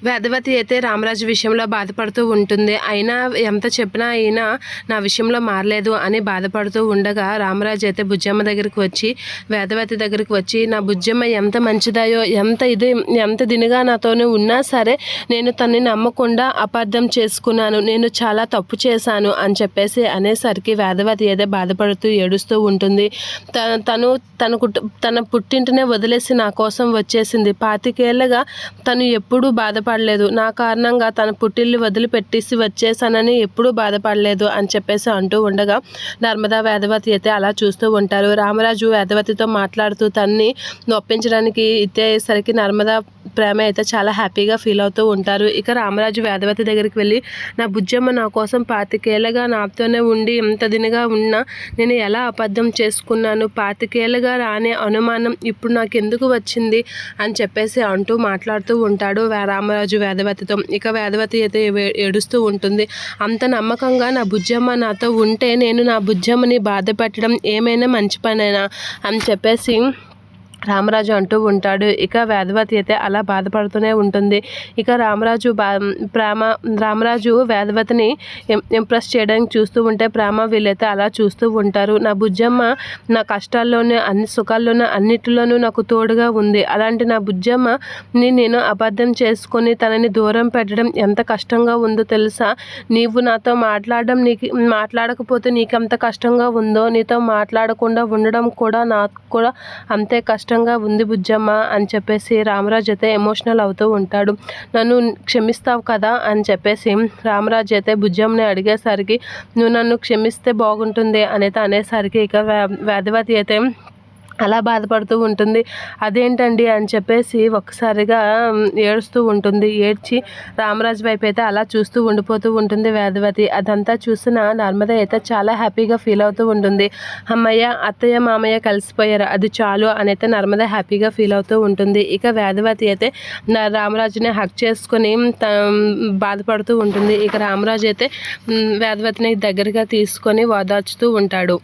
వేదవతి అయితే రామరాజు విషయంలో బాధపడుతూ ఉంటుంది. అయినా ఎంత చెప్పినా అయినా నా విషయంలో మారలేదు అని బాధపడుతూ ఉండగా రామరాజు అయితే బుజ్జమ్మ దగ్గరికి వచ్చి వేదవతి దగ్గరికి వచ్చి నా బుజ్జమ్మ ఎంత మంచిదాయో ఎంత దినిగా నాతోనే ఉన్నా సరే నేను తనని నమ్మకుండా అపార్థం చేసుకున్నాను, నేను చాలా తప్పు చేశాను అని చెప్పేసి అనేసరికి వేదవతి అయితే బాధపడుతూ ఏడుస్తూ ఉంటుంది. తన పుట్టింటినే వదిలేసి నా కోసం వచ్చేసింది. 25 ఏళ్ళగా తను ఎప్పుడూ బాధపడలేదు, నా కారణంగా తన పుట్టిల్లు వదిలిపెట్టేసి వచ్చేసానని ఎప్పుడూ బాధపడలేదు అని చెప్పేసి అంటూ ఉండగా నర్మదా వేదవతి అయితే అలా చూస్తూ ఉంటారు. రామరాజు వేదవతితో మాట్లాడుతూ తన్ని నొప్పించడానికి ఇచ్చేసరికి నర్మదా ప్రేమ అయితే చాలా హ్యాపీగా ఫీల్ అవుతూ ఉంటారు. ఇక రామరాజు వేదవతి దగ్గరికి వెళ్ళి నా బుజ్జమ్మ నా కోసం 25 ఏళ్ళగా నాతోనే ఉండి ఎంత దినగా ఉన్నా నేను ఎలా అబద్ధం చేసుకున్నాను, 25 ఏళ్ళగా రానే అనుమానం ఇప్పుడు నాకు ఎందుకు వచ్చింది అని చెప్పేసి అంటూ మాట్లాడుతూ ఉంటాడు రామరాజు వేదవతితో. ఇక వేదవతి అయితే ఏడుస్తూ ఉంటుంది. అంత నమ్మకంగా నా బుజ్జమ్మ నాతో ఉంటే నేను నా బుజ్జమ్మని బాధ పెట్టడం ఏమైనా మంచి పనేనా అని చెప్పేసి రామరాజు అంటూ ఉంటాడు. ఇక వేదవతి అయితే అలా బాధపడుతూనే ఉంటుంది. ఇక రామరాజు వేదవతిని ఇంప్రెస్ చేయడానికి చూస్తూ ఉంటే ప్రేమ వీళ్ళైతే అలా చూస్తూ ఉంటారు. నా బుజ్జమ్మ నా కష్టాల్లోనే అన్ని సుఖాల్లోనూ అన్నిటిలోనూ నాకు తోడుగా ఉంది. అలాంటి నా బుజ్జమ్మని నేను అబద్ధం చేసుకొని తనని దూరం పెట్టడం ఎంత కష్టంగా ఉందో తెలుసా? నీవు నాతో మాట్లాడకపోతే నీకెంత కష్టంగా ఉందో, నీతో మాట్లాడకుండా ఉండడం కూడా నాకు కూడా అంతే కష్టంగా ఉంది బుజ్జమ్మ అని చెప్పేసి రామరాజు అయితే ఎమోషనల్ అవుతూ ఉంటాడు. నన్ను క్షమిస్తావు కదా అని చెప్పేసి రామరాజు అయితే బుజ్జమ్మని అడిగేసరికి నువ్వు నన్ను క్షమిస్తే బాగుంటుంది అనేసరికి ఇక వేదవతి అయితే అలా బాధపడుతూ ఉంటుంది. అదేంటండి అని చెప్పేసి ఒక్కసారిగా ఏడుస్తూ ఉంటుంది. ఏడ్చి రామరాజు వైపు అయితే అలా చూస్తూ ఉండిపోతూ ఉంటుంది వేదవతి. అదంతా చూసిన నర్మద అయితే చాలా హ్యాపీగా ఫీల్ అవుతూ ఉంటుంది. అమ్మయ్య అత్తయ్య మామయ్య కలిసిపోయారు, అది చాలు అనైతే నర్మద హ్యాపీగా ఫీల్ అవుతూ ఉంటుంది. ఇక వేదవతి అయితే రామరాజుని హక్ చేసుకొని బాధపడుతూ ఉంటుంది. ఇక రామరాజు అయితే వేదవతిని దగ్గరగా తీసుకొని ఓదార్చుతూ ఉంటాడు.